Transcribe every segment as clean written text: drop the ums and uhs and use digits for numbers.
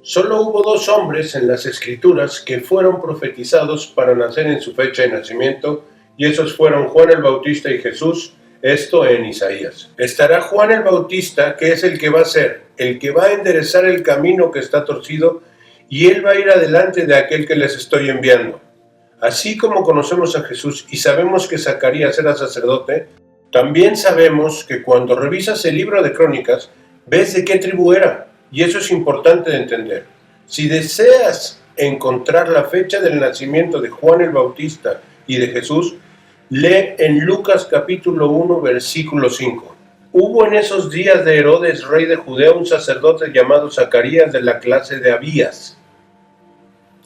Solo hubo dos hombres en las Escrituras que fueron profetizados para nacer en su fecha de nacimiento, y esos fueron Juan el Bautista y Jesús, esto en Isaías. Estará Juan el Bautista, que es el que va a ser, el que va a enderezar el camino que está torcido, y él va a ir adelante de aquel que les estoy enviando. Así como conocemos a Jesús y sabemos que Zacarías era sacerdote, también sabemos que cuando revisas el libro de Crónicas, ves de qué tribu era. Y eso es importante de entender. Si deseas encontrar la fecha del nacimiento de Juan el Bautista y de Jesús, lee en Lucas capítulo 1, versículo 5. Hubo en esos días de Herodes, rey de Judea, un sacerdote llamado Zacarías de la clase de Abías.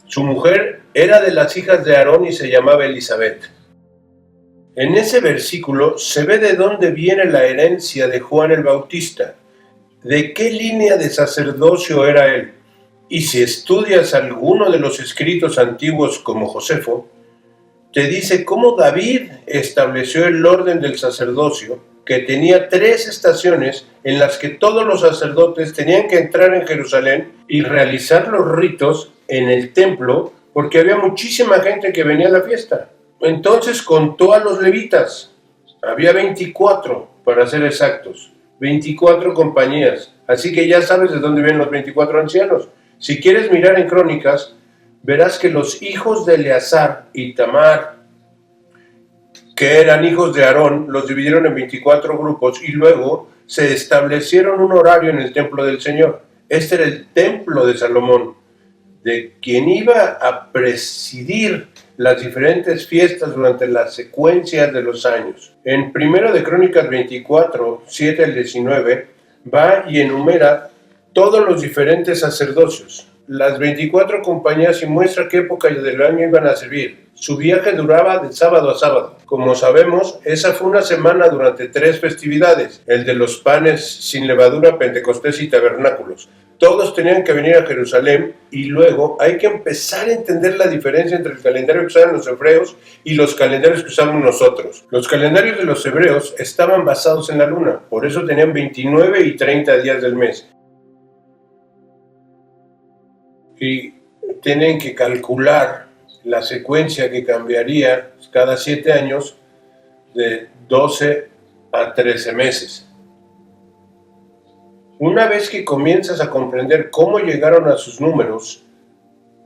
Su mujer era de las hijas de Aarón y se llamaba Elizabeth. En ese versículo se ve de dónde viene la herencia de Juan el Bautista. ¿De qué línea de sacerdocio era él? Y si estudias alguno de los escritos antiguos como Josefo, te dice cómo David estableció el orden del sacerdocio, que tenía 3 estaciones en las que todos los sacerdotes tenían que entrar en Jerusalén y realizar los ritos en el templo, porque había muchísima gente que venía a la fiesta. Entonces contó a los levitas, había 24 para ser exactos. 24 compañías, así que ya sabes de dónde vienen los 24 ancianos. Si quieres mirar en Crónicas, verás que los hijos de Eleazar y Tamar, que eran hijos de Aarón, los dividieron en 24 grupos y luego se establecieron un horario en el templo del Señor. Este era el templo de Salomón, de quien iba a presidir las diferentes fiestas durante las secuencias de los años. En 1 de Crónicas 24, 7 al 19, va y enumera todos los diferentes sacerdocios, las 24 compañías, y muestra qué época del año iban a servir. Su viaje duraba de sábado a sábado. Como sabemos, esa fue una semana durante 3 festividades, el de los panes sin levadura, Pentecostés y Tabernáculos. Todos tenían que venir a Jerusalén, y luego hay que empezar a entender la diferencia entre el calendario que usaban los hebreos y los calendarios que usamos nosotros. Los calendarios de los hebreos estaban basados en la luna, por eso tenían 29 y 30 días del mes. Y tienen que calcular la secuencia que cambiaría cada 7 años de 12 a 13 meses. Una vez que comienzas a comprender cómo llegaron a sus números,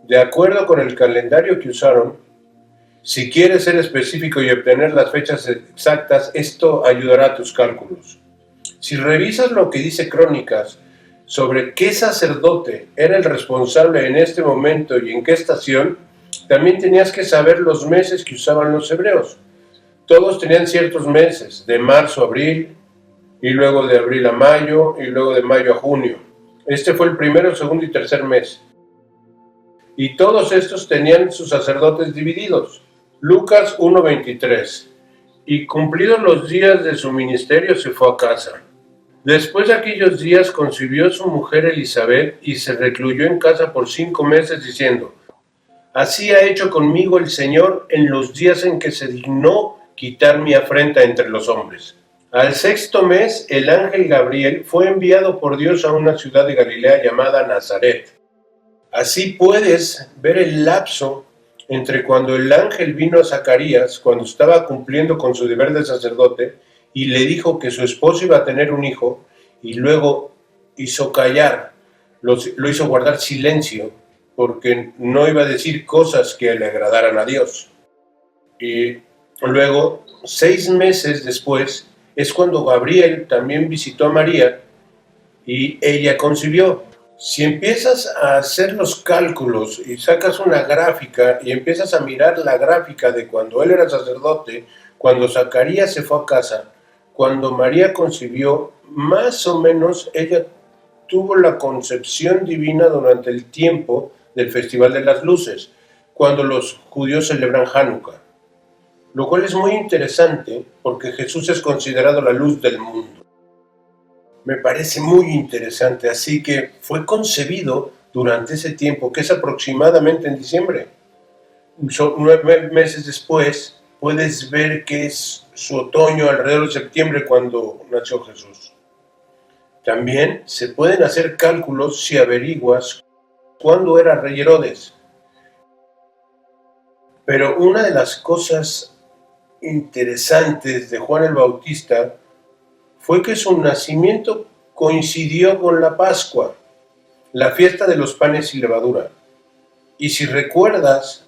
de acuerdo con el calendario que usaron, si quieres ser específico y obtener las fechas exactas, esto ayudará a tus cálculos. Si revisas lo que dice Crónicas sobre qué sacerdote era el responsable en este momento y en qué estación, también tenías que saber los meses que usaban los hebreos. Todos tenían ciertos meses, de marzo a abril, y luego de abril a mayo, y luego de mayo a junio. Este fue el primero, segundo y tercer mes. Y todos estos tenían sus sacerdotes divididos. Lucas 1:23. Y cumplidos los días de su ministerio se fue a casa. Después de aquellos días concibió su mujer Elizabeth y se recluyó en casa por 5 meses diciendo: Así ha hecho conmigo el Señor en los días en que se dignó quitar mi afrenta entre los hombres. Al 6º mes, el ángel Gabriel fue enviado por Dios a una ciudad de Galilea llamada Nazaret. Así puedes ver el lapso entre cuando el ángel vino a Zacarías, cuando estaba cumpliendo con su deber de sacerdote, y le dijo que su esposo iba a tener un hijo, y luego hizo callar, lo hizo guardar silencio, porque no iba a decir cosas que le agradaran a Dios. Y luego, 6 meses después, es cuando Gabriel también visitó a María y ella concibió. Si empiezas a hacer los cálculos y sacas una gráfica y empiezas a mirar la gráfica de cuando él era sacerdote, cuando Zacarías se fue a casa, cuando María concibió, más o menos ella tuvo la concepción divina durante el tiempo del Festival de las Luces, cuando los judíos celebran Hanukkah. Lo cual es muy interesante porque Jesús es considerado la luz del mundo. Me parece muy interesante, así que fue concebido durante ese tiempo, que es aproximadamente en diciembre. 9 meses después, puedes ver que es su otoño, alrededor de septiembre, cuando nació Jesús. También se pueden hacer cálculos si averiguas cuando era rey Herodes. Pero una de las cosas interesantes de Juan el Bautista fue que su nacimiento coincidió con la Pascua, la fiesta de los panes sin levadura. Y si recuerdas,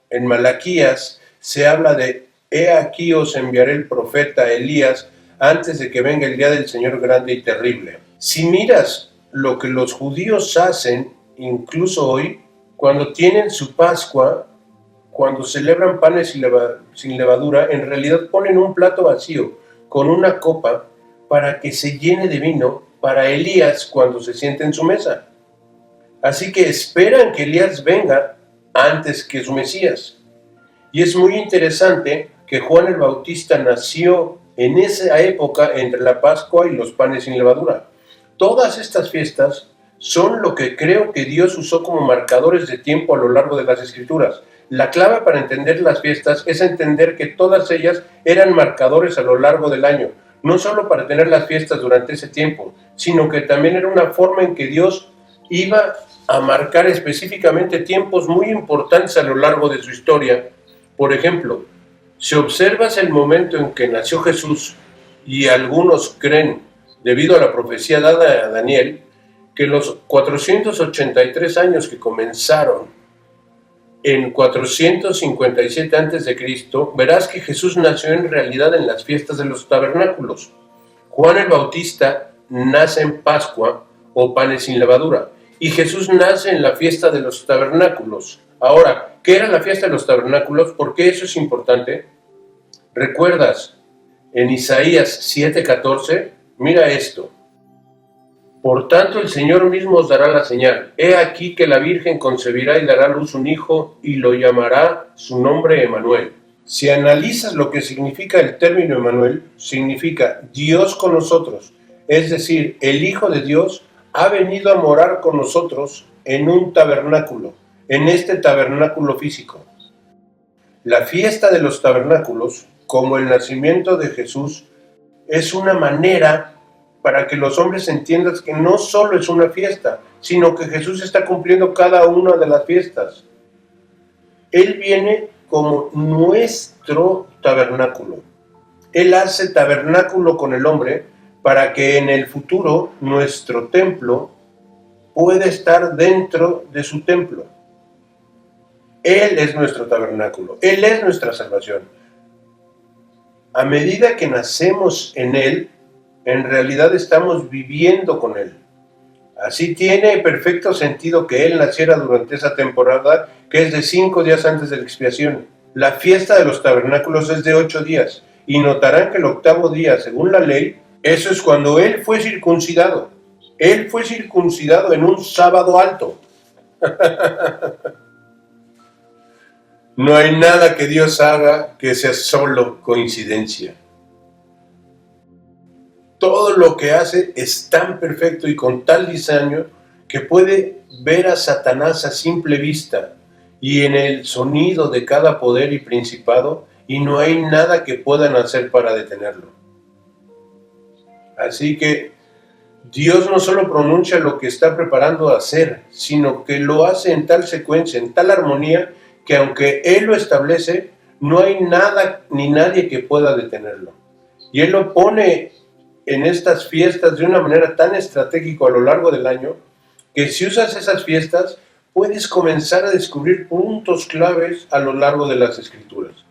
en Malaquías se habla de: he aquí os enviaré el profeta Elías antes de que venga el día del Señor grande y terrible. Si miras lo que los judíos hacen, incluso hoy, cuando tienen su Pascua, cuando celebran panes sin levadura, en realidad ponen un plato vacío con una copa para que se llene de vino para Elías cuando se siente en su mesa. Así que esperan que Elías venga antes que su Mesías. Y es muy interesante que Juan el Bautista nació en esa época entre la Pascua y los panes sin levadura. Todas estas fiestas son lo que creo que Dios usó como marcadores de tiempo a lo largo de las Escrituras. La clave para entender las fiestas es entender que todas ellas eran marcadores a lo largo del año, no solo para tener las fiestas durante ese tiempo, sino que también era una forma en que Dios iba a marcar específicamente tiempos muy importantes a lo largo de su historia. Por ejemplo, si observas el momento en que nació Jesús, y algunos creen, debido a la profecía dada a Daniel, que los 483 años que comenzaron en 457 a.C., verás que Jesús nació en realidad en las fiestas de los tabernáculos. Juan el Bautista nace en Pascua o panes sin levadura, y Jesús nace en la fiesta de los tabernáculos. Ahora, ¿qué era la fiesta de los tabernáculos? ¿Por qué eso es importante? ¿Recuerdas en Isaías 7:14? Mira esto: por tanto el Señor mismo os dará la señal. He aquí que la Virgen concebirá y dará a luz un hijo, y lo llamará su nombre Emmanuel. Si analizas lo que significa el término Emmanuel, significa Dios con nosotros. Es decir, el Hijo de Dios ha venido a morar con nosotros en un tabernáculo, en este tabernáculo físico. La fiesta de los tabernáculos, como el nacimiento de Jesús, es una manera para que los hombres entiendan que no solo es una fiesta, sino que Jesús está cumpliendo cada una de las fiestas. Él viene como nuestro tabernáculo. Él hace tabernáculo con el hombre para que en el futuro nuestro templo pueda estar dentro de su templo. Él es nuestro tabernáculo, Él es nuestra salvación. A medida que nacemos en Él, en realidad estamos viviendo con Él. Así tiene perfecto sentido que Él naciera durante esa temporada, que es de 5 días antes de la expiación. La fiesta de los tabernáculos es de 8 días, y notarán que el 8º día, según la ley, eso es cuando Él fue circuncidado. Él fue circuncidado en un sábado alto. No hay nada que Dios haga que sea solo coincidencia. Todo lo que hace es tan perfecto y con tal diseño que puede ver a Satanás a simple vista y en el sonido de cada poder y principado, y no hay nada que puedan hacer para detenerlo. Así que Dios no solo pronuncia lo que está preparando a hacer, sino que lo hace en tal secuencia, en tal armonía, que aunque Él lo establece, no hay nada ni nadie que pueda detenerlo. Y Él lo pone en estas fiestas de una manera tan estratégica a lo largo del año, que si usas esas fiestas, puedes comenzar a descubrir puntos claves a lo largo de las Escrituras.